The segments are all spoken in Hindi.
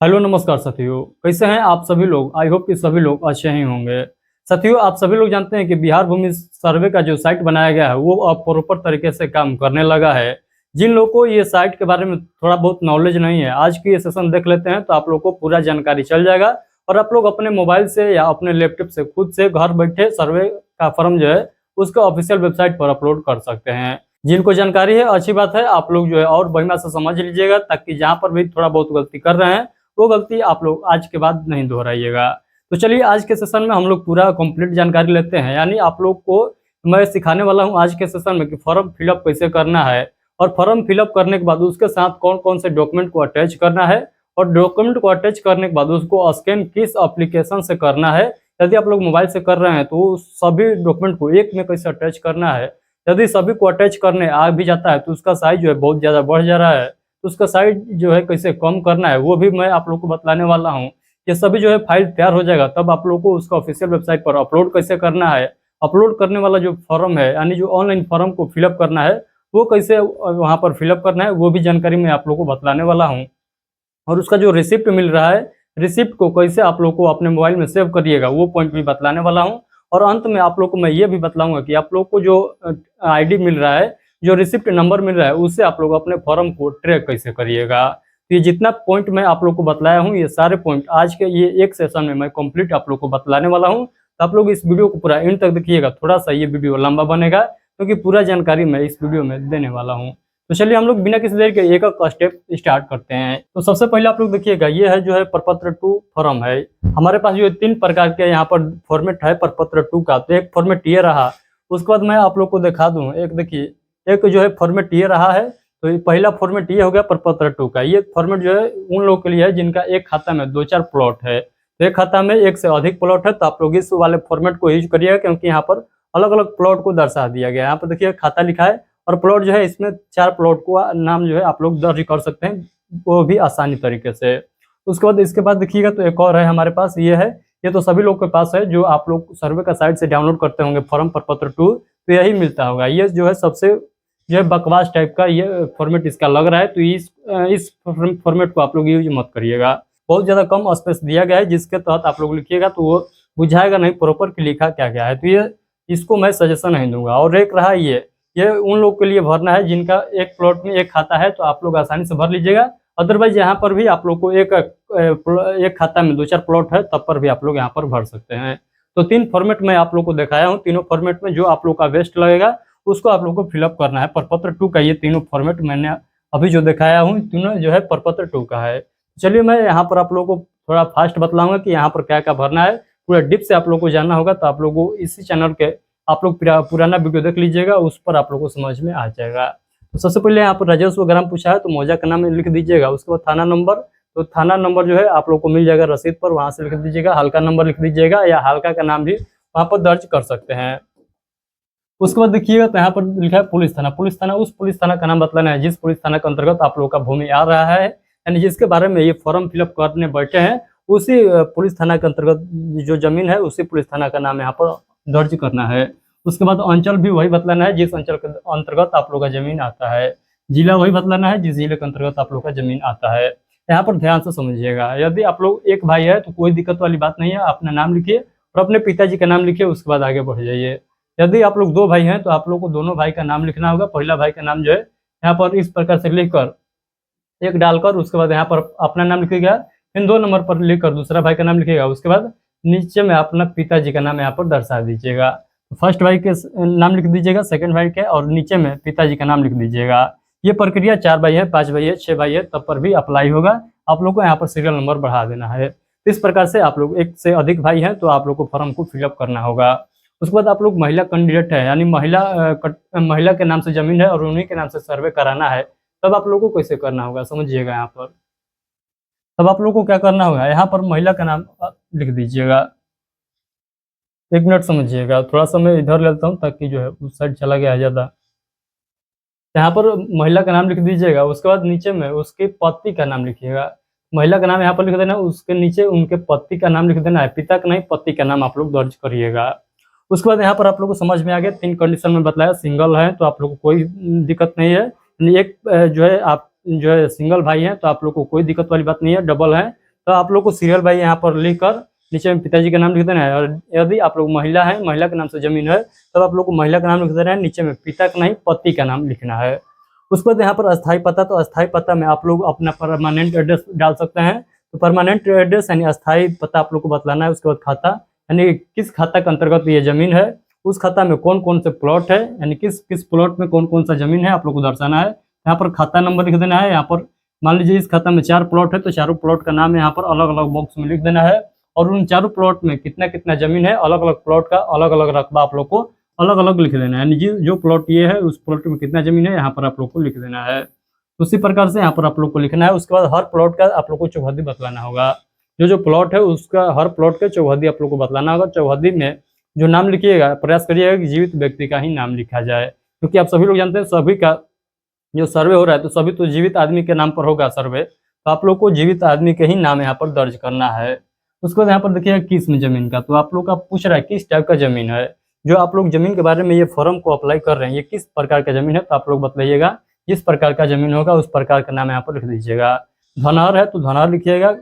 हेलो नमस्कार साथियों। कैसे हैं आप सभी लोग। आई होप कि सभी लोग अच्छे ही होंगे। साथियों, आप सभी लोग जानते हैं कि बिहार भूमि सर्वे का जो साइट बनाया गया है वो अब प्रॉपर तरीके से काम करने लगा है। जिन लोगों को ये साइट के बारे में थोड़ा बहुत नॉलेज नहीं है, आज की ये सेशन देख लेते हैं तो आप लोग को पूरा जानकारी चल जाएगा और आप लोग अपने मोबाइल से या अपने लैपटॉप से खुद से घर बैठे सर्वे का फॉर्म जो है उसका ऑफिशियल वेबसाइट पर अपलोड कर सकते हैं। जिनको जानकारी है अच्छी बात है, आप लोग जो है और बढ़िया से समझ लीजिएगा ताकि जहाँ पर भी थोड़ा बहुत गलती कर रहे हैं वो गलती आप लोग आज के बाद नहीं दोहराइएगा। तो चलिए आज के सेशन में हम लोग पूरा कंप्लीट जानकारी लेते हैं, यानी आप लोग को मैं सिखाने वाला हूं आज के सेशन में कि फॉर्म फिलअप कैसे करना है और फॉर्म फिलअप करने के बाद उसके साथ कौन कौन से डॉक्यूमेंट को अटैच करना है और डॉक्यूमेंट को अटैच करने के बाद उसको स्कैन किस एप्लीकेशन से करना है। यदि आप लोग मोबाइल से कर रहे हैं तो सभी डॉक्यूमेंट को एक में कैसे अटैच करना है। यदि सभी को अटैच करने आ भी जाता है तो उसका साइज जो है बहुत ज़्यादा बढ़ जा रहा है, तो उसका साइज जो है कैसे कम करना है वो भी मैं आप लोग को बतलाने वाला हूँ। ये सभी जो है फाइल तैयार हो जाएगा तब आप लोग को उसका ऑफिशियल वेबसाइट पर अपलोड कैसे करना है, अपलोड करने वाला जो फॉर्म है यानी जो ऑनलाइन फॉर्म को फिलअप करना है वो कैसे वहाँ पर फिलअप करना है वो भी जानकारी मैं आप लोग को बतलाने वाला हूँ। और उसका जो रिसिप्ट मिल रहा है, रिसिप्ट को कैसे आप लोग को अपने मोबाइल में सेव करिएगा वो पॉइंट भी बतलाने वाला हूँ। और अंत में आप लोग को मैं ये भी बतलाऊंगा कि आप लोग को जो आईडी मिल रहा है, जो रिसिप्ट नंबर मिल रहा है, उससे आप लोग अपने फॉर्म को ट्रैक कैसे करिएगा। तो ये जितना पॉइंट मैं आप लोग को बतलाया हूँ ये सारे पॉइंट आज के ये एक सेशन में मैं कंप्लीट आप लोग को बतलाने वाला हूँ। तो आप लोग इस वीडियो को पूरा एंड तक देखिएगा, थोड़ा सा ये वीडियो लंबा बनेगा क्योंकि पूरा जानकारी मैं इस वीडियो में देने वाला हूँ। तो चलिए हम लोग बिना किसी देर के एक एक स्टेप स्टार्ट करते हैं। तो सबसे पहले आप लोग देखिएगा, ये है जो है प्रपत्र 2 फॉर्म है। हमारे पास जो 3 प्रकार के यहाँ पर फॉर्मेट है प्रपत्र 2 का। तो एक फॉर्मेट ये रहा, उसके बाद मैं आप लोग को दिखा दूं। एक देखिए, एक जो है फॉर्मेट ये रहा है। तो ये पहला फॉर्मेट ये हो गया प्रपत्र 2 का। ये फॉर्मेट जो है उन लोगों के लिए है जिनका एक खाता में 2-4 प्लॉट है। तो एक खाता में एक से अधिक प्लॉट है तो आप लोग इस वाले फॉर्मेट को यूज करिएगा क्योंकि यहाँ पर अलग अलग प्लॉट को दर्शा दिया गया है। यहाँ पर देखिए खाता लिखा है और प्लॉट जो है इसमें 4 प्लॉट को नाम जो है आप लोग दर्ज कर सकते हैं वो भी आसानी तरीके से। उसके बाद इसके बाद देखिएगा तो एक और है हमारे पास, ये है। ये तो सभी लोग के पास है जो आप लोग सर्वे का साइट से डाउनलोड करते होंगे फॉर्म प्रपत्र 2, तो यही मिलता होगा। ये जो है सबसे जो है बकवास टाइप का ये फॉर्मेट इसका लग रहा है, तो इस फॉर्मेट को आप लोग यूज मत करिएगा। बहुत ज़्यादा कम स्पेस दिया गया है जिसके तहत आप लोग लिखिएगा तो वो बुझाएगा नहीं प्रॉपर कि लिखा क्या क्या है। तो ये इसको मैं सजेशन नहीं दूंगा। और एक रहा ये उन लोग के लिए भरना है जिनका एक प्लॉट में एक खाता है तो आप लोग आसानी से भर लीजिएगा। अदरवाइज यहाँ पर भी आप लोग को एक खाता में 2-4 प्लॉट है तब पर भी आप लोग यहाँ पर भर सकते हैं। तो 3 फॉर्मेट मैं आप लोग को दिखाया हूँ। तीनों फॉर्मेट में जो आप लोग का बेस्ट लगेगा उसको आप लोग को फिलअप करना है। प्रपत्र 2 का ये तीनों फॉर्मेट मैंने अभी जो दिखाया हूँ तीनों जो है प्रपत्र 2 का है। चलिए मैं यहाँ पर आप लोगों को थोड़ा फास्ट बतलाऊंगा कि यहाँ पर क्या क्या भरना है। पूरा डिप से आप लोग को जानना होगा तो आप लोग को इसी चैनल के आप लोग पुराना वीडियो देख लीजिएगा, उस पर आप लोग को समझ में आ जाएगा। तो सबसे पहले यहाँ पर राजस्व ग्राम पूछा है तो मौजा का नाम लिख दीजिएगा। उसके बाद थाना नंबर, तो थाना नंबर जो है आप लोग को मिल जाएगा रसीद पर, वहाँ से लिख दीजिएगा। हल्का नंबर लिख दीजिएगा या हल्का का नाम भी वहाँ पर दर्ज कर सकते हैं। उसके बाद देखिएगा तो यहाँ पर लिखा है पुलिस थाना। पुलिस थाना उस पुलिस थाना का नाम बतलाना है जिस पुलिस थाना के अंतर्गत आप लोग का भूमि आ रहा है, यानी जिसके बारे में ये फॉर्म फिलअप करने बैठे हैं उसी पुलिस थाना के अंतर्गत जो जमीन है उसी पुलिस थाना का नाम यहाँ पर दर्ज करना है। उसके बाद अंचल भी वही बतलाना है जिस अंचल के अंतर्गत आप लोग का जमीन आता है। जिला वही बतलाना है जिस जिले के अंतर्गत आप लोग का जमीन आता है। यहाँ पर ध्यान से समझिएगा। यदि आप लोग एक भाई है तो कोई दिक्कत वाली बात नहीं है, अपना नाम लिखिए और अपने पिताजी का नाम लिखिए, उसके बाद आगे बढ़ जाइए। यदि आप लोग 2 भाई हैं तो आप लोग को दोनों भाई का नाम लिखना होगा। पहला भाई का नाम जो है यहाँ पर इस प्रकार से लिखकर एक डालकर उसके बाद यहाँ पर अपना नाम लिखिएगा। फिर 2 नंबर पर लिखकर दूसरा भाई का नाम लिखिएगा। उसके बाद नीचे में अपना पिताजी का नाम यहाँ पर दर्शा दीजिएगा। फर्स्ट भाई के नाम लिख दीजिएगा, सेकंड भाई के, और नीचे में पिताजी का नाम लिख दीजिएगा। ये प्रक्रिया 4 भाई है, 5 भाई है, 6 भाई है तब पर भी अप्लाई होगा। आप लोग को यहाँ पर सीरियल नंबर बढ़ा देना है। इस प्रकार से आप लोग एक से अधिक भाई हैं तो आप लोग को फॉर्म को फिलअप करना होगा। उसके बाद आप लोग महिला कैंडिडेट है यानी महिला के नाम से जमीन है और उन्हीं के नाम से सर्वे कराना है, तब आप लोग को कैसे करना होगा समझिएगा। यहाँ पर तब आप लोग को क्या करना होगा, यहाँ पर महिला का नाम लिख दीजिएगा। 1 मिनट समझिएगा, थोड़ा सा मैं इधर लेता हूँ ताकि जो है उस साइड चला गया ज़्यादा। यहाँ पर महिला का नाम लिख दीजिएगा। उसके बाद नीचे में उसके पति का नाम लिखिएगा। महिला का नाम यहाँ पर लिख देना, उसके नीचे उनके पति का नाम लिख देना है। पिता का नहीं पति का नाम आप लोग दर्ज करिएगा। उसके बाद यहाँ पर आप लोग को समझ में आ गया 3 कंडीशन में बताया। सिंगल है तो आप लोग को कोई दिक्कत नहीं है। एक जो है आप जो है सिंगल भाई हैं तो आप लोग को कोई दिक्कत वाली बात नहीं है। डबल है तो आप लोग को सीरियल बाई यहाँ पर लिख कर नीचे में पिताजी का नाम लिख देना है। और यदि आप लोग महिला है, महिला के नाम से जमीन है, तब आप लोग को महिला का नाम लिख देना है, नीचे में पिता का नहीं पति का नाम लिखना है। उसके बाद यहाँ पर अस्थायी पता, तो अस्थायी पता में आप लोग अपना परमानेंट एड्रेस डाल सकते हैं। तो परमानेंट एड्रेस यानी अस्थायी पता आप लोग को बतलाना है। उसके बाद खाता, यानी किस खाता के अंतर्गत ये जमीन है, उस खाता में कौन कौन से प्लॉट है, यानी किस किस प्लॉट में कौन कौन सा जमीन है आप लोग को दर्शाना है। यहाँ पर खाता नंबर लिख देना है। यहाँ पर मान लीजिए इस खाता में 4 प्लॉट है, तो चारों प्लॉट का नाम यहाँ पर अलग अलग बॉक्स में लिख देना है। और उन चारों प्लॉट में कितना कितना जमीन है, अलग अलग प्लॉट का अलग अलग रकबा आप लोग को अलग अलग लिख देना है। यानी जो प्लॉट ये है उस प्लॉट में कितना जमीन है यहाँ पर आप लोग को लिख देना है। उसी प्रकार से यहाँ पर आप लोग को लिखना है। उसके बाद हर प्लॉट का आप लोग को चौहद्दी बतलाना होगा। जो प्लॉट है उसका हर प्लॉट के चौहद्दी आप लोग को बतलाना होगा। चौहद्दी में जो नाम लिखिएगा प्रयास करिएगा कि जीवित व्यक्ति का ही नाम लिखा जाए, क्योंकि आप सभी लोग जानते हैं सभी का जो सर्वे हो रहा है तो सभी तो जीवित आदमी के नाम पर होगा सर्वे, तो आप लोग को जीवित आदमी के ही नाम यहाँ पर दर्ज करना है। उसके बाद यहाँ पर देखिएगा किस्म जमीन का, तो आप लोग का पूछ रहा है किस टाइप का जमीन है। जो आप लोग जमीन के बारे में ये फॉर्म को अप्लाई कर रहे हैं, ये किस प्रकार का जमीन है, तो आप लोग बताइएगा। जिस प्रकार का जमीन होगा उस प्रकार का नाम यहाँ पर लिख दीजिएगा। धनहर है तो धनहर लिखिएगा।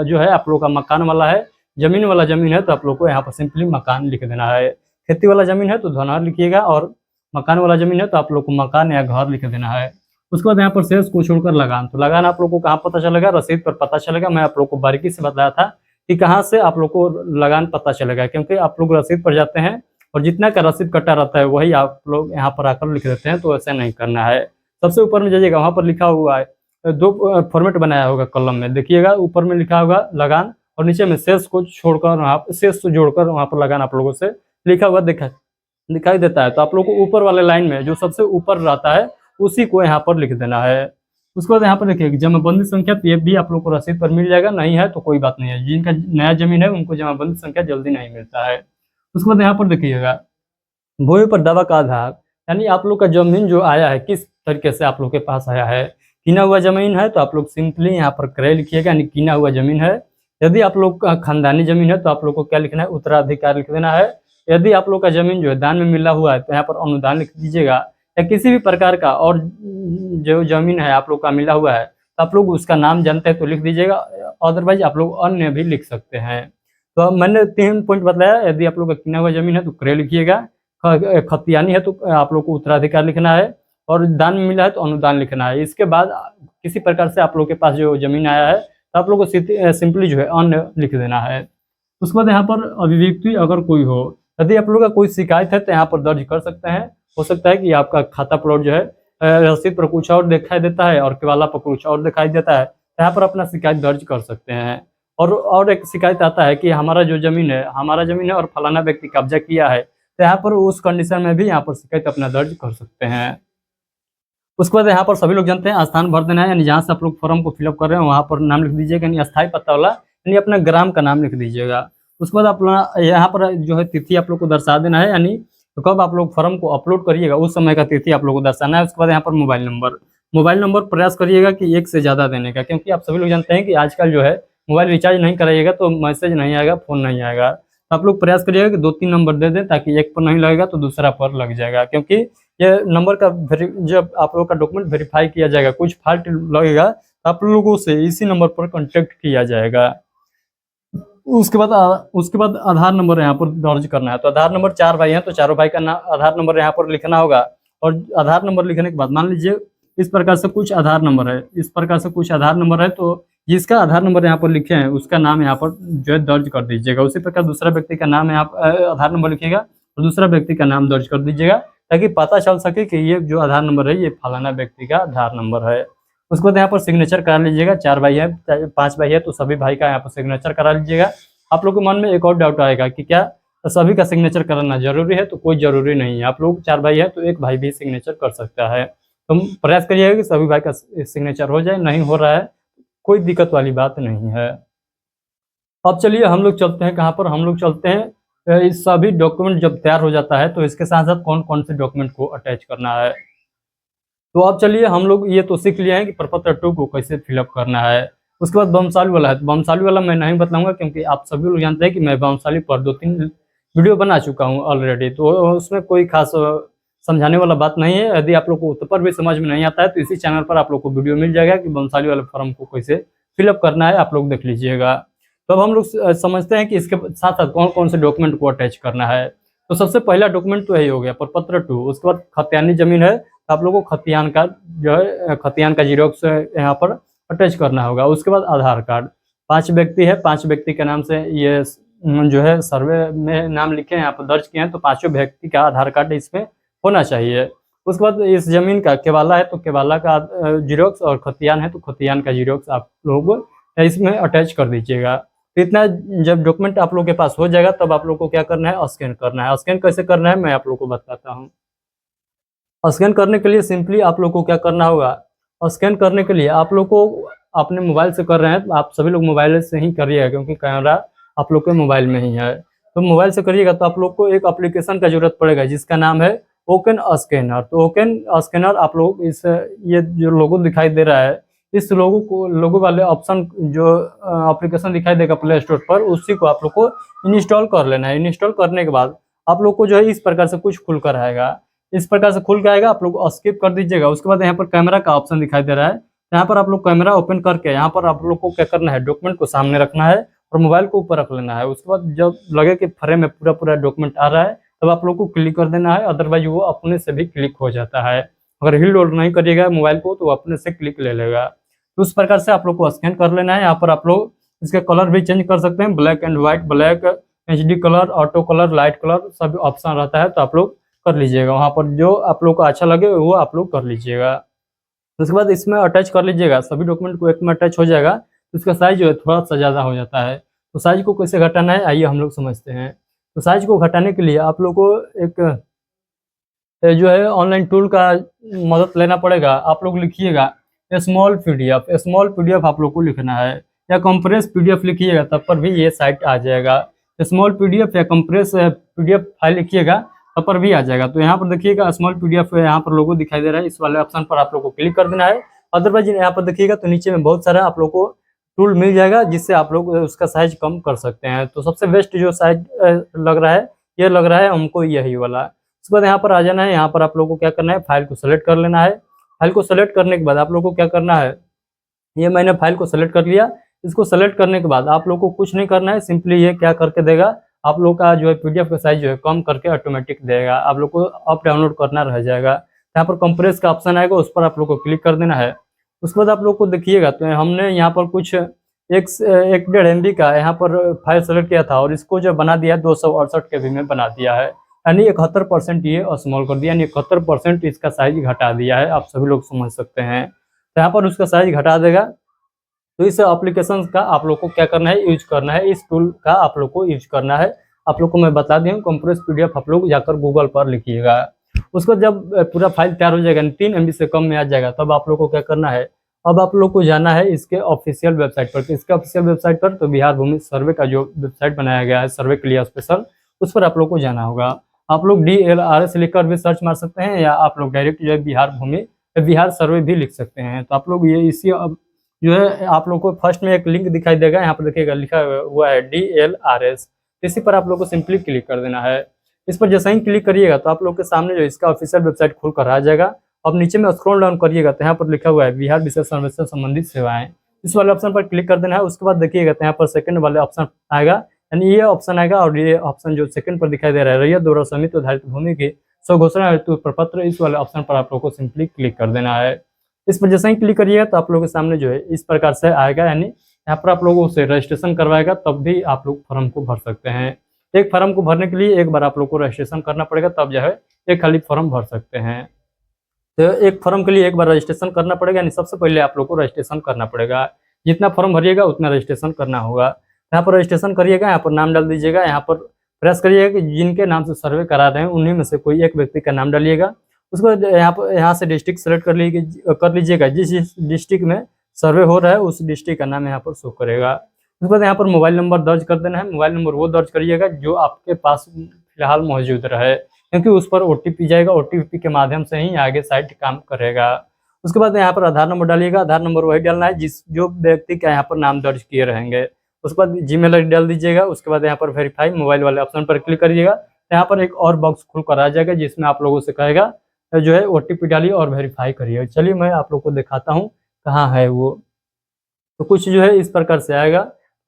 जो है आप लोग का मकान वाला है, जमीन वाला जमीन है तो आप लोग को यहाँ पर सिंपली मकान लिख देना है। खेती वाला जमीन है तो धनहर लिखिएगा, और मकान वाला जमीन है तो आप लोग को मकान या घर लिख देना है। उसके बाद यहाँ पर शेष को छोड़कर लगान, तो लगान आप लोग को कहाँ पता चलेगा, रसीद पर पता चलेगा। मैं आप लोग को बारीकी से बताया था कि कहाँ से आप लोग को लगान पता चलेगा, क्योंकि आप लोग रसीद पर जाते हैं और जितना का रसीद कटा रहता है वही आप लोग यहाँ पर आकर लिख देते हैं, तो ऐसा नहीं करना है। सबसे ऊपर में जाइएगा, वहाँ पर लिखा हुआ है, 2 फॉर्मेट बनाया होगा कलम में, देखिएगा ऊपर में लिखा होगा लगान और नीचे में शेष को छोड़कर वहाँ शेष को जोड़कर वहाँ पर लगान आप लोगों से लिखा हुआ दिखाई देता है। तो आप लोग को ऊपर वाले लाइन में जो सबसे ऊपर रहता है उसी को यहाँ पर लिख देना है। उसके बाद यहाँ पर देखिए जमाबंदी संख्या, तो ये भी आप लोग को रसीद पर मिल जाएगा, नहीं है तो कोई बात नहीं है। जिनका नया जमीन है उनको जमाबंदी संख्या जल्दी नहीं मिलता है। उसके बाद यहाँ पर देखिएगा भूमि पर दावा का आधार, यानी आप लोग का जमीन जो आया है किस तरीके से आप लोग के पास आया है। कीना हुआ जमीन है तो आप लोग सिंपली यहाँ पर क्रय लिखिएगा, यानी कीना हुआ जमीन है। यदि आप लोग का खानदानी जमीन है तो आप लोग को क्या लिखना है, उत्तराधिकार लिख देना है। यदि आप लोग का जमीन जो है दान में मिला हुआ है तो यहाँ पर अनुदान लिख दीजिएगा, या किसी भी प्रकार का और जो जमीन है आप लोग का मिला हुआ है तो आप लोग उसका नाम जानते हैं तो लिख दीजिएगा, अदरवाइज आप लोग अन्य भी लिख सकते हैं। तो मैंने 3 पॉइंट बताया। यदि आप लोग का किना हुआ जमीन है तो क्रय लिखिएगा, खतियानी है तो आप लोग को उत्तराधिकार लिखना है, और दान में मिला है तो अनुदान लिखना है। इसके बाद किसी प्रकार से आप लोग के पास जो जमीन आया है तो आप लोग को सिंपली जो है अन्य लिख देना है। उसके बाद यहाँ पर अभिव्यक्ति अगर कोई हो, यदि आप लोग का कोई शिकायत है तो यहाँ पर दर्ज कर सकते हैं। हो सकता है कि आपका खाता प्लॉट जो है रसीद पर कुछ और दिखाई देता है और केवाला पर कुछ और दिखाई देता है, तो यहाँ पर अपना शिकायत दर्ज कर सकते हैं। और एक शिकायत आता है कि हमारा जमीन है और फलाना व्यक्ति कब्जा किया है, तो यहाँ पर उस कंडीशन में भी यहाँ पर शिकायत अपना दर्ज कर सकते हैं। उसके बाद यहाँ पर सभी लोग जानते हैं स्थान भर देना है, यानी जहाँ से आप लोग फॉर्म को फिलअप कर रहे हैं वहाँ पर नाम लिख दीजिएगा, यानी अस्थायी पता वाला, यानी अपना ग्राम का नाम लिख दीजिएगा। उसके बाद अपना यहाँ पर जो है तिथि आप लोग को दर्शा देना है, यानी तो कब आप लोग फॉर्म को अपलोड करिएगा उस समय का तिथि आप लोग को दर्शाना है। उसके बाद यहाँ पर मोबाइल नंबर प्रयास करिएगा कि 1 से ज़्यादा देने का, क्योंकि आप सभी लोग जानते हैं कि आजकल जो है मोबाइल रिचार्ज नहीं कराइएगा तो मैसेज नहीं आएगा, फ़ोन नहीं आएगा। तो आप लोग प्रयास करिएगा कि 2-3 नंबर दे दें, ताकि एक पर नहीं लगेगा तो दूसरा पर लग जाएगा, क्योंकि ये नंबर का जब आप लोग का डॉक्यूमेंट वेरीफाई किया जाएगा, कुछ फॉल्ट लगेगा तो आप लोगों से इसी नंबर पर कॉन्टेक्ट किया जाएगा। उसके बाद आधार नंबर यहाँ पर दर्ज करना है। तो आधार नंबर 4 भाई हैं तो चारों भाई का आधार नंबर यहाँ पर लिखना होगा। और आधार नंबर लिखने के बाद मान लीजिए इस प्रकार से कुछ आधार नंबर है, तो जिसका आधार नंबर यहाँ पर लिखे हैं उसका नाम यहाँ पर जो है दर्ज कर दीजिएगा। उसी प्रकार दूसरा व्यक्ति का नाम यहाँ आधार नंबर लिखिएगा और दूसरा व्यक्ति का नाम दर्ज कर दीजिएगा, ताकि पता चल सके कि ये जो आधार नंबर है ये फलाना व्यक्ति का आधार नंबर है। उसके बाद यहाँ पर सिग्नेचर करा लीजिएगा। 4 भाई है 5 भाई है तो सभी भाई का यहाँ पर सिग्नेचर करा लीजिएगा। आप लोग के मन में एक और डाउट आएगा कि क्या सभी का सिग्नेचर कराना जरूरी है, तो कोई जरूरी नहीं है। आप लोग 4 भाई है तो एक भाई भी सिग्नेचर कर सकता है। तो प्रयास करिएगा कि सभी भाई का सिग्नेचर हो जाए, नहीं हो रहा है कोई दिक्कत वाली बात नहीं है। अब चलिए हम लोग चलते हैं कहाँ पर, हम लोग चलते हैं इस सभी डॉक्यूमेंट जब तैयार हो जाता है तो इसके साथ साथ कौन कौन से डॉक्यूमेंट को अटैच करना है। तो अब चलिए हम लोग ये तो सीख लिया है कि प्रपत्र 2 को कैसे फिलअप करना है। उसके बाद वंशावली वाला है, तो वंशावली वाला मैं नहीं बताऊंगा, क्योंकि आप सभी लोग जानते हैं कि मैं वंशावली पर 2-3 वीडियो बना चुका हूँ ऑलरेडी, तो उसमें कोई खास समझाने वाला बात नहीं है। यदि आप लोग को उत्तर भी समझ में नहीं आता है तो इसी चैनल पर आप लोग को वीडियो मिल जाएगा कि वंशावली वाले फॉर्म को कैसे फिलअप करना है, आप लोग देख लीजिएगा। तो अब हम लोग समझते हैं कि इसके साथ साथ कौन कौन से डॉक्यूमेंट को अटैच करना है। तो सबसे पहला डॉक्यूमेंट तो यही हो गया प्रपत्र 2। उसके बाद खतियानी जमीन है तो आप लोगों को खतियान का जो है खतियान का जीरोक्स यहाँ पर अटैच करना होगा। उसके बाद आधार कार्ड, 5 व्यक्ति है, 5 व्यक्ति के नाम से ये जो है सर्वे में नाम लिखे हैं, यहाँ पर दर्ज किए हैं, तो 5 व्यक्ति का आधार कार्ड इसमें होना चाहिए। उसके बाद इस जमीन का केवाला है तो केवाला का जीरोक्स, और खतियान है तो खतियान का जीरोक्स आप लोग इसमें अटैच कर दीजिएगा। तो इतना जब डॉक्यूमेंट आप लोग के पास हो जाएगा तब आप लोग को क्या करना है, स्कैन करना है। स्कैन कैसे करना है मैं आप लोग को बताता हूँ। स्कैन करने के लिए सिंपली आप लोग को क्या करना होगा, स्कैन करने के लिए आप लोग को अपने मोबाइल से कर रहे हैं तो आप सभी लोग मोबाइल से ही करिएगा, क्योंकि कैमरा आप लोग के मोबाइल में ही है। तो मोबाइल से करिएगा तो आप लोग को एक एप्लीकेशन का जरूरत पड़ेगा जिसका नाम है ओकेन स्कैनर। तो ओकेन स्कैनर आप लोग इस ये जो लोगो दिखाई दे रहा है, इस लोगो वाले ऑप्शन जो एप्लीकेशन दिखाई देगा प्ले स्टोर पर, उसी को आप लोग को इंस्टॉल कर लेना है। इंस्टॉल करने के बाद आप लोग को जो है इस प्रकार से कुछ खुल कर आएगा, इस प्रकार से खुल के आएगा, आप लोग स्किप कर दीजिएगा। उसके बाद यहाँ पर कैमरा का ऑप्शन दिखाई दे रहा है, यहाँ पर आप लोग कैमरा ओपन करके यहाँ पर आप लोग को क्या करना है, डॉक्यूमेंट को सामने रखना है और मोबाइल को ऊपर रख लेना है। उसके बाद जब लगे कि फ्रेम में पूरा डॉक्यूमेंट आ रहा है तब आप लोग को क्लिक कर देना है, अदरवाइज वो अपने से भी क्लिक हो जाता है। अगर हिल डोल नहीं करिएगा मोबाइल को तो वो अपने से क्लिक ले लेगा। तो उस प्रकार से आप लोग को स्कैन कर लेना है। यहाँ पर आप लोग इसके कलर भी चेंज कर सकते हैं, black and white, black, HD colour, auto colour, light colour, सब ऑप्शन रहता है, तो आप लोग कर लीजिएगा। वहाँ पर जो आप लोग को अच्छा लगे वो आप लोग कर लीजिएगा। उसके बाद इसमें अटैच कर लीजिएगा, सभी डॉक्यूमेंट को एक में अटैच हो जाएगा। तो इसका साइज जो है थोड़ा सा ज़्यादा हो जाता है। तो साइज को कैसे घटाना है आइए हम लोग समझते हैं। तो साइज को घटाने के लिए आप लोग को एक जो है ऑनलाइन टूल का मदद लेना पड़ेगा। आप लोग लिखिएगा स्मॉल PDF, स्मॉल PDF आप लोग को लिखना है, या कंप्रेस PDF लिखिएगा तब पर भी ये साइट आ जाएगा। स्मॉल PDF या कंप्रेस PDF फाइल लिखिएगा तब पर भी आ जाएगा। तो यहाँ पर देखिएगा स्मॉल PDF यहाँ पर लोगो दिखाई दे रहा है, इस वाले ऑप्शन पर आप लोग को क्लिक कर देना है। अदरवाइज यहाँ पर देखिएगा तो नीचे में बहुत सारा आप लोग को टूल मिल जाएगा जिससे आप लोग उसका साइज कम कर सकते हैं। तो सबसे बेस्ट जो साइज लग रहा है, ये लग रहा है हमको यही वाला। उसके बाद यहाँ पर आ जाना है, यहाँ पर आप लोग को क्या करना है, फाइल को सेलेक्ट कर लेना है। फाइल को सेलेक्ट करने के बाद आप लोग को क्या करना है, ये मैंने फाइल को सेलेक्ट कर लिया। इसको सेलेक्ट करने के बाद आप लोग को कुछ नहीं करना है, सिंपली ये क्या करके देगा, आप लोग का जो है PDF का साइज जो है कम करके ऑटोमेटिक देगा, आप लोग को अप डाउनलोड करना रह जाएगा। यहाँ पर कंप्रेस का ऑप्शन आएगा, उस पर आप लोग को क्लिक कर देना है। उसके बाद आप लोग को देखिएगा तो हमने यहाँ पर कुछ 1.5 MB का यहाँ पर फाइल सेलेक्ट किया था और इसको जो बना दिया 268 KB में बना दिया है, यानी 71% ये स्मॉल कर दिया, यानी 71% इसका साइज घटा दिया है। आप सभी लोग समझ सकते हैं। तो यहाँ पर उसका साइज घटा देगा। तो इस एप्लीकेशन का आप लोग को क्या करना है, यूज करना है, इस टूल का आप लोग को यूज करना है। आप लोग को मैं बता दूं, कंप्रेस PDF आप लोग जाकर गूगल पर लिखिएगा। उसको जब पूरा फाइल तैयार हो जाएगा, 3 MB से कम में आ जाएगा, तब आप लोग को क्या करना है, अब आप लोग को जाना है इसके ऑफिशियल वेबसाइट पर। इसके ऑफिशियल वेबसाइट पर तो बिहार भूमि सर्वे का जो वेबसाइट बनाया गया है सर्वे के लिए स्पेशल, उस पर आप लोग को जाना होगा। आप लोग DLRS लिखकर भी सर्च मार सकते हैं, या आप लोग डायरेक्ट जो है बिहार भूमि बिहार सर्वे भी लिख सकते हैं। तो आप लोग ये इसी जो है आप लोग को फर्स्ट में एक लिंक दिखाई देगा, यहाँ पर देखिएगा लिखा हुआ है DLRS, इसी पर आप लोग को सिंपली क्लिक कर देना है। इस पर जैसे ही क्लिक करिएगा तो आप लोग के सामने जो इसका ऑफिशियल वेबसाइट खुल कर आ जाएगा। अब नीचे में स्क्रॉल डाउन करिएगा तो यहाँ पर लिखा हुआ है बिहार विशेष सर्वे से संबंधित सेवाएं, इस वाले ऑप्शन पर क्लिक कर देना है। उसके बाद देखिएगा तो यहाँ पर सेकंड वाले ऑप्शन आएगा, यानी ये ऑप्शन आएगा, और ये ऑप्शन जो सेकंड पर दिखाई दे रहा है रैयत द्वारा समिति आधारित भूमि की स्वघोषणा हेतु प्रपत्र, इस वाले ऑप्शन पर आप लोग को सिंपली क्लिक कर देना है। इस पर जैसे ही क्लिक करिएगा तो आप लोगों के सामने जो है इस प्रकार से आएगा, यानी यहाँ पर आप लोगों से रजिस्ट्रेशन करवाएगा, तब भी आप लोग फॉर्म को भर सकते हैं। एक फॉर्म को भरने के लिए एक बार आप लोग को रजिस्ट्रेशन करना पड़ेगा, तब जो है एक खाली फॉर्म भर सकते हैं। तो एक फॉर्म के लिए एक बार रजिस्ट्रेशन करना पड़ेगा, यानी सबसे पहले आप लोग को रजिस्ट्रेशन करना पड़ेगा। जितना फॉर्म भरिएगा उतना रजिस्ट्रेशन करना होगा। यहाँ पर रजिस्ट्रेशन करिएगा, यहाँ पर नाम डाल दीजिएगा, यहाँ पर प्रेस करिएगा कि जिनके नाम से सर्वे करा रहे हैं उन्हीं में से कोई एक व्यक्ति का नाम डालिएगा। उसके बाद यहाँ से डिस्ट्रिक्ट सेलेक्ट कर लीजिएगा, जिस डिस्ट्रिक्ट में सर्वे हो रहा है उस डिस्ट्रिक्ट का नाम यहाँ पर शो करेगा। उसके बाद यहाँ पर मोबाइल नंबर दर्ज कर देना है। मोबाइल नंबर वो दर्ज करिएगा जो आपके पास फिलहाल मौजूद रहे, क्योंकि उस पर OTP जाएगा, OTP के माध्यम से ही आगे साइट काम करेगा। उसके बाद यहाँ पर आधार नंबर डालिएगा, आधार नंबर वही डालना है जो व्यक्ति का यहाँ पर नाम दर्ज किए रहेंगे। उसके बाद Gmail ID डाल दीजिएगा। उसके बाद यहाँ पर वेरीफाई मोबाइल वाले ऑप्शन पर क्लिक करिएगा, यहाँ पर एक और बॉक्स खुल कर आ जाएगा जिसमें आप लोगों से कहेगा जो है OTP डालिए और वेरीफाई करिए। चलिए मैं आप लोग को दिखाता हूँ कहाँ है वो। तो कुछ जो है इस प्रकार से आएगा,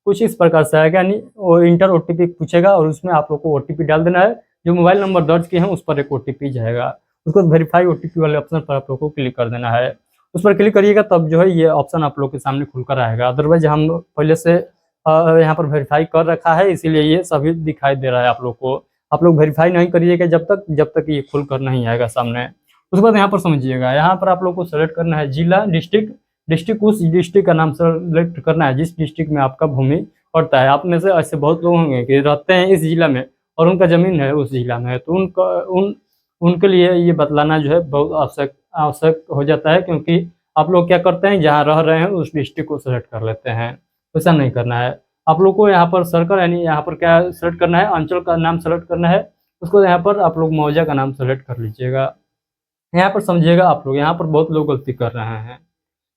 कुछ इस प्रकार से आएगा, यानी वो इंटर ओटीपी पूछेगा और उसमें आप लोग को ओटीपी डाल देना है। जो मोबाइल नंबर दर्ज किए हैं उस पर एक ओटीपी जाएगा, उसको वेरीफाई ओटीपी वाले ऑप्शन पर आप लोग को क्लिक कर देना है। उस पर क्लिक करिएगा तब जो है ये ऑप्शन आप लोग के सामने खुलकर आएगा। अदरवाइज हम पहले से यहाँ पर वेरीफाई कर रखा है, इसीलिए ये सभी दिखाई दे रहा है आप लोग को। आप लोग वेरीफाई नहीं करिएगा जब तक ये खुल कर नहीं आएगा सामने। उसके बाद यहाँ पर समझिएगा, यहाँ पर आप लोग को सेलेक्ट करना है जिला, डिस्ट्रिक्ट उस डिस्ट्रिक्ट का नाम सेलेक्ट करना है जिस डिस्ट्रिक्ट में आपका भूमि पड़ता है। आप में से ऐसे बहुत लोग होंगे कि रहते हैं इस जिला में और उनका जमीन है उस जिला में, तो उनके लिए ये बतलाना जो है बहुत आवश्यक हो जाता है, क्योंकि आप लोग क्या करते हैं जहाँ रह रहे हैं उस डिस्ट्रिक्ट को सेलेक्ट कर लेते हैं। ऐसा नहीं करना है। आप लोग को यहाँ पर सर्कल यानी यहाँ पर क्या सेलेक्ट करना है, अंचल का नाम सेलेक्ट करना है। उसको यहाँ पर आप लोग मौजा का नाम सेलेक्ट कर लीजिएगा। यहाँ पर समझिएगा आप लोग, यहाँ पर बहुत लोग गलती कर रहे हैं।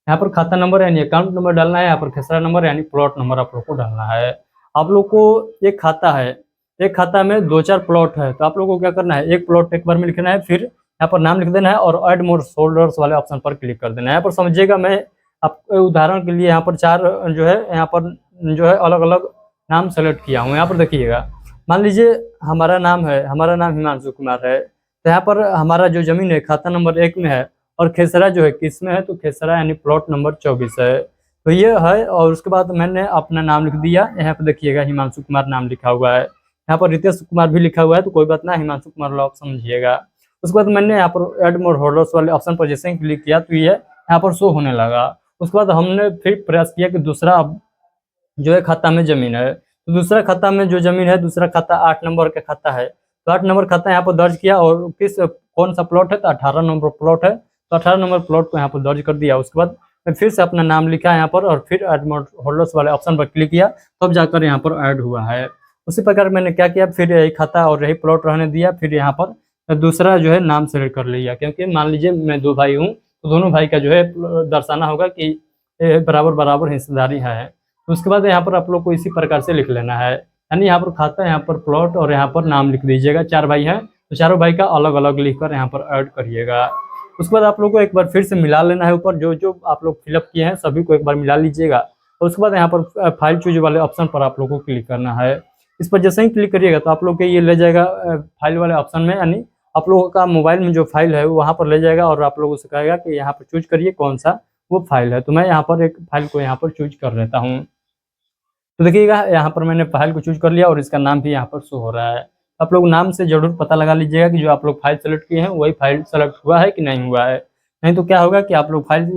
यहाँ पर खाता नंबर यानी अकाउंट नंबर डालना है, यहाँ पर खेसरा नंबर यानी प्लॉट नंबर आप लोग को डालना है। आप लोग को एक खाता है, एक खाता में 2-4 प्लॉट है, तो आप लोग को क्या करना है, एक प्लॉट एक बार में लिखना है, फिर यहाँ पर नाम लिख देना है और ऐड मोर होल्डर्स वाले ऑप्शन पर क्लिक कर देना है। यहाँ पर समझिएगा, मैं आपको उदाहरण के लिए यहाँ पर 4 जो है यहाँ पर जो है अलग अलग नाम सेलेक्ट किया हूँ। यहाँ पर देखिएगा, मान लीजिए हमारा नाम हिमांशु कुमार है, तो यहाँ पर हमारा जो जमीन है खाता नंबर 1 में है और खेसरा जो है किस में है, तो खेसरा यानी प्लॉट नंबर 24 है, तो ये है। और उसके बाद मैंने अपना नाम लिख दिया, यहाँ पर देखिएगा हिमांशु कुमार नाम लिखा हुआ है, यहाँ पर रितेश कुमार भी लिखा हुआ है, तो कोई बात ना, हिमांशु कुमार वाला ऑप्शन समझिएगा। उसके बाद मैंने यहाँ पर ऐड मोर होल्डर्स वाले ऑप्शन पर जैसे ही क्लिक किया तो ये यहाँ पर शो होने लगा। उसके बाद हमने फिर प्रयास किया कि दूसरा जो है खाता में जमीन है, तो दूसरा खाता में जो जमीन है, दूसरा खाता 8 नंबर का खाता है, तो 8 नंबर खाता यहाँ पर दर्ज किया और कौन सा प्लॉट है, तो 18 नंबर प्लॉट है, तो 18 नंबर प्लॉट को यहाँ पर दर्ज कर दिया। उसके बाद मैं फिर से अपना नाम लिखा यहाँ पर और फिर ऐड मोर होल्डर्स वाले ऑप्शन पर क्लिक किया, तब जाकर यहाँ पर ऐड हुआ है। उसी प्रकार मैंने क्या किया, फिर यही खाता और यही प्लॉट रहने दिया, फिर यहाँ पर दूसरा जो है नाम सेलेक्ट कर लिया, क्योंकि मान लीजिए मैं 2 भाई हूँ, तो दोनों भाई का जो है दर्शाना होगा कि बराबर बराबर हिस्सेदारी है। तो उसके बाद यहाँ पर आप लोग को इसी प्रकार से लिख लेना है, यानी यहाँ पर खाता, यहाँ पर प्लॉट और यहाँ पर नाम लिख दीजिएगा। 4 भाई हैं तो चारों भाई का अलग अलग लिख कर यहाँ पर ऐड करिएगा। उसके बाद आप लोग को एक बार फिर से मिला लेना है, ऊपर जो जो आप लोग फिलअप किए हैं सभी को एक बार मिला लीजिएगा। और उसके बाद यहाँ पर फाइल चूज वाले ऑप्शन पर आप लोग को क्लिक करना है। इस पर जैसे ही क्लिक करिएगा तो आप लोग के ये ले जाएगा फाइल वाले ऑप्शन में, यानी आप लोगों का मोबाइल में जो फाइल है वहाँ पर ले जाएगा और आप लोगों से कहेगा कि यहाँ पर चूज करिए कौन सा वो फाइल है। तो मैं यहाँ पर एक फाइल को यहाँ पर चूज कर लेता हूँ। तो देखिएगा यहाँ पर मैंने फाइल को चूज कर लिया और इसका नाम भी यहाँ पर शो हो रहा है। आप लोग नाम से जरूर पता लगा लीजिएगा कि जो आप लोग फाइल सेलेक्ट किए हैं वही फाइल सेलेक्ट हुआ है कि नहीं हुआ है। नहीं तो क्या होगा कि आप लोग फाइल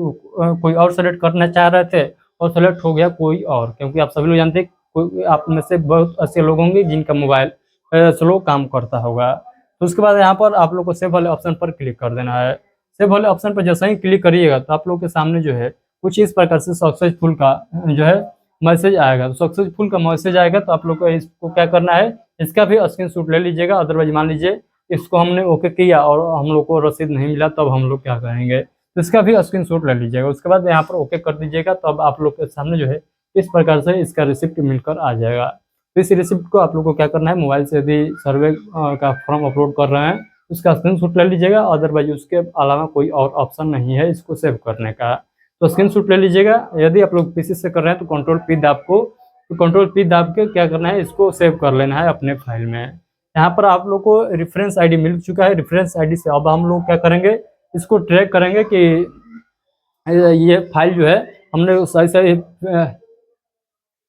कोई और सेलेक्ट करना चाह रहे थे और सेलेक्ट हो गया कोई और, क्योंकि आप सभी लोग जानते हैं कोई आप में से बहुत ऐसे लोग होंगे जिनका मोबाइल स्लो काम करता होगा। तो उसके बाद यहाँ पर आप लोग को सेव वाले ऑप्शन पर क्लिक कर देना है। सेव वाले ऑप्शन पर जैसे ही क्लिक करिएगा तो आप लोग के सामने जो है कुछ इस प्रकार से सक्सेसफुल का जो है मैसेज आएगा। तो सक्सेसफुल का मैसेज आएगा तो आप लोग को इसको क्या करना है, इसका भी स्क्रीनशॉट ले लीजिएगा। अदरवाइज मान लीजिए इसको हमने ओके किया और हम लोग को रसीद नहीं मिला, तब हम लोग क्या करेंगे, तो इसका भी स्क्रीनशॉट ले लीजिएगा। उसके बाद यहाँ पर ओके कर दीजिएगा, तब आप लोग के सामने जो है इस प्रकार से इसका रिसिप्ट मिलकर आ जाएगा। तो इस रिसिप्ट को आप लोग को क्या करना है, मोबाइल से यदि सर्वे का फॉर्म अपलोड कर रहे हैं उसका स्क्रीनशॉट ले लीजिएगा। अदरवाइज उसके अलावा कोई और ऑप्शन नहीं है इसको सेव करने का, तो स्क्रीनशॉट ले लीजिएगा। यदि आप लोग पीसी से कर रहे हैं तो कंट्रोल पी दाब के क्या करना है, इसको सेव कर लेना है अपने फाइल में। यहाँ पर आप लोग को रेफरेंस आईडी मिल चुका है। रेफरेंस आईडी से अब हम लोग क्या करेंगे, इसको ट्रैक करेंगे कि ये फाइल जो है हमने सही सही,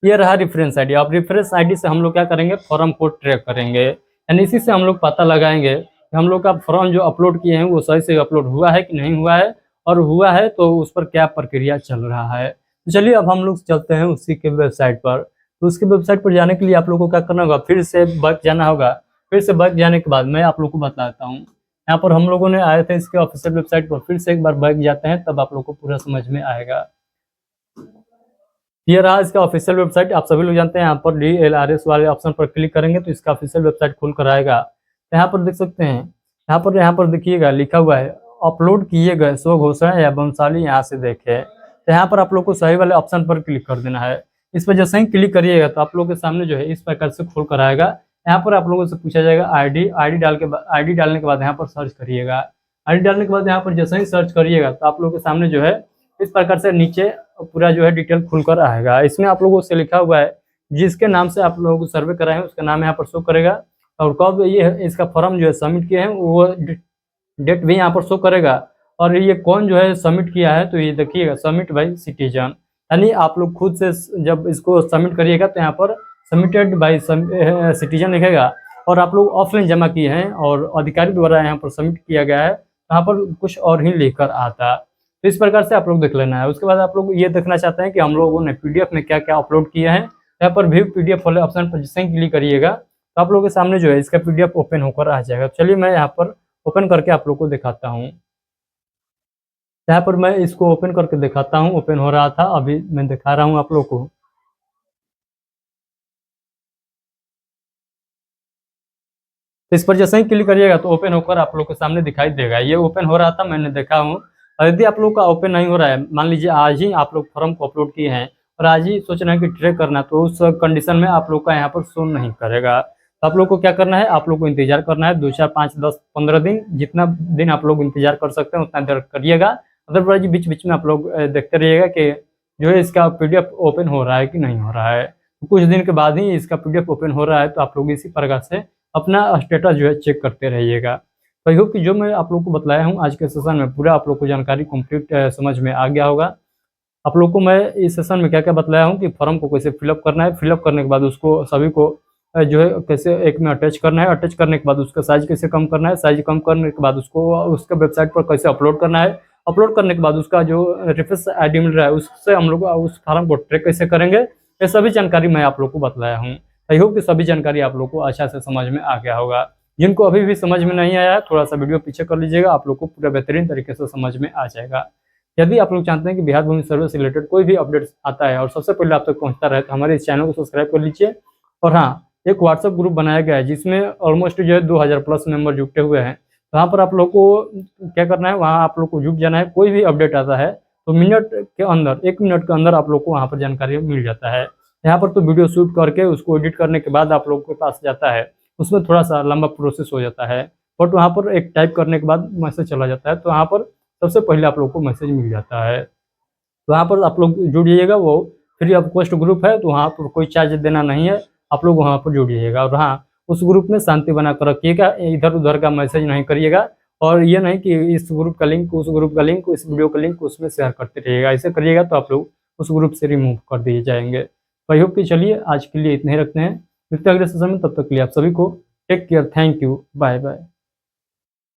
ये रहा रेफरेंस आईडी। अब रेफरेंस आईडी से हम लोग क्या करेंगे, फॉर्म को ट्रैक करेंगे, यानी इसी से हम लोग पता लगाएंगे कि हम लोग का फॉर्म जो अपलोड किए हैं वो सही से अपलोड हुआ है कि नहीं हुआ है, और हुआ है तो उस पर क्या प्रक्रिया चल रहा है। तो चलिए अब हम लोग चलते हैं उसी के वेबसाइट पर। तो उसके वेबसाइट पर जाने के लिए आप लोगों को क्या करना होगा, फिर से बैक जाना होगा। फिर से बैक जाने के बाद मैं आप लोग को बताता हूँ। यहाँ पर हम लोगों ने आए थे इसके ऑफिशियल वेबसाइट पर, फिर से एक बार बैक जाते हैं तब आप लोग को पूरा समझ में आएगा। ये रहा इसका ऑफिशियल वेबसाइट। आप सभी लोग जानते हैं, यहाँ पर DLRS वाले ऑप्शन पर क्लिक करेंगे तो इसका ऑफिशियल वेबसाइट खुल कर आएगा। यहाँ पर देख सकते हैं, यहाँ पर देखिएगा लिखा हुआ है अपलोड किए गए 100 घोषणा या बंसाली यहाँ से देखें। तो यहाँ पर आप लोग को सही वाले ऑप्शन पर क्लिक कर देना है। इस पर जैसे ही क्लिक करिएगा तो आप लोग के सामने जो है इस प्रकार से खुल कर आएगा। यहाँ पर आप लोगों से पूछा जाएगा आईडी डालने के बाद यहाँ पर सर्च करिएगा। आईडी डालने के बाद यहाँ पर जैसे ही सर्च करिएगा तो आप लोग के सामने जो है इस प्रकार से नीचे पूरा जो है डिटेल खुलकर आएगा। इसमें आप लोगों से लिखा हुआ है जिसके नाम से आप लोग सर्वे कराए हैं उसका नाम यहाँ पर शो करेगा, और कब ये इसका फॉर्म जो है सबमिट किए हैं वो डेट भी यहाँ पर शो करेगा। और ये कौन जो है सबमिट किया है, तो ये देखिएगा सबमिट बाय सिटीजन, यानी आप लोग खुद से जब इसको सबमिट करिएगा तो यहाँ पर सबमिटेड बाय सिटीजन लिखेगा, और आप लोग ऑफलाइन जमा किए हैं और अधिकारी द्वारा यहाँ पर सबमिट किया गया है, यहाँ पर कुछ और ही लेकर आता। तो इस प्रकार से आप लोग देख लेना है। उसके बाद आप लोग ये देखना चाहते हैं कि हम लोगों ने पीडीएफ में क्या क्या अपलोड किया है, यहाँ पर व्यू पीडीएफ वाले ऑप्शन पर जिससे क्लिक करिएगा तो आप लोगों के सामने जो है इसका पीडीएफ ओपन होकर आ जाएगा। चलिए मैं यहाँ पर ओपन करके आप लोग को दिखाता हूँ। यहाँ पर मैं इसको ओपन करके दिखाता हूँ, ओपन हो रहा था, अभी मैं दिखा रहा हूँ आप लोग को। तो इस पर जैसे ही क्लिक करिएगा तो ओपन होकर आप लोग के सामने दिखाई देगा। ये ओपन हो रहा था, मैंने देखा हूँ। और यदि आप लोग का ओपन नहीं हो रहा है, मान लीजिए आज ही आप लोग फॉर्म को अपलोड किए हैं और आज ही सोच रहे हैं कि ट्रैक करना, तो उस कंडीशन में आप लोग का यहाँ पर शो नहीं करेगा। तो आप लोग को क्या करना है, आप लोग को इंतजार करना है 2 4 5 10 15 दिन, जितना दिन आप लोग इंतजार कर सकते हैं उतना देर करिएगा। अदरवाइज बीच बीच में आप लोग देखते रहिएगा कि जो है इसका पीडीएफ ओपन हो रहा है कि नहीं हो रहा है। तो कुछ दिन के बाद ही इसका पीडीएफ ओपन हो रहा है, तो आप लोग इसी प्रकार से अपना स्टेटस जो है चेक करते रहिएगा। तो आई होप कि जो मैं आप लोग को बताया हूँ आज के सेशन में पूरा आप लोग को जानकारी कंप्लीट समझ में आ गया होगा। आप लोग को मैं इस सेशन में क्या क्या बताया हूँ कि फॉर्म को कैसे फिलअप करना है, फिलअप करने के बाद उसको सभी को जो है कैसे एक में अटैच करना है, अटैच करने के बाद उसका साइज कैसे कम करना है, साइज कम करने के बाद उसको उसका वेबसाइट पर कैसे अपलोड करना है, अपलोड करने के बाद उसका जो रेफरेंस आईडी मिल रहा है उससे हम लोग उस फॉर्म को ट्रैक कैसे करेंगे, ये सभी जानकारी मैं आप लोग को बताया हूँ। आई होप कि सभी जानकारी आप लोग को अच्छा से समझ में आ गया होगा। जिनको अभी भी समझ में नहीं आया है थोड़ा सा वीडियो पीछे कर लीजिएगा, आप लोग को पूरा बेहतरीन तरीके से समझ में आ जाएगा। यदि आप लोग चाहते हैं कि बिहार भूमि सर्वे से रिलेटेड कोई भी अपडेट आता है और सबसे पहले आप तक पहुंचता रहे, तो हमारे इस चैनल को सब्सक्राइब कर लीजिए। और हाँ, एक व्हाट्सएप ग्रुप बनाया गया है जिसमें ऑलमोस्ट जो है 2000 प्लस मेंबर जुटे हुए हैं। तो वहाँ पर आप लोग को क्या करना है, वहाँ आप लोग को जुट जाना है। कोई भी अपडेट आता है तो मिनट के अंदर, 1 मिनट के अंदर आप लोग को वहाँ पर जानकारी मिल जाता है। यहाँ पर तो वीडियो शूट करके उसको एडिट करने के बाद आप लोग के पास जाता है, उसमें थोड़ा सा लंबा प्रोसेस हो जाता है, बट वहाँ पर एक टाइप करने के बाद मैसेज चला जाता है, तो वहाँ पर सबसे पहले आप लोग को मैसेज मिल जाता है। तो वहाँ पर आप लोग जुड़िएगा, वो फ्री ऑफ कॉस्ट ग्रुप है, तो वहाँ पर कोई चार्ज देना नहीं है, आप लोग वहाँ पर जुड़िएगा। और हाँ, उस ग्रुप में शांति बना कर रखिएगा, इधर उधर का मैसेज नहीं करिएगा, और ये नहीं कि इस ग्रुप का लिंक, उस ग्रुप का लिंक, इस वीडियो का लिंक उसमें शेयर करते रहिएगा। ऐसे करिएगा तो आप लोग उस ग्रुप से रिमूव कर दिए जाएंगे। तो आई होप कि चलिए आज के लिए इतने ही रखते हैं, मिलते हैं अगले सेशन में, तब तक के लिए आप सभी को take care, thank you, bye bye.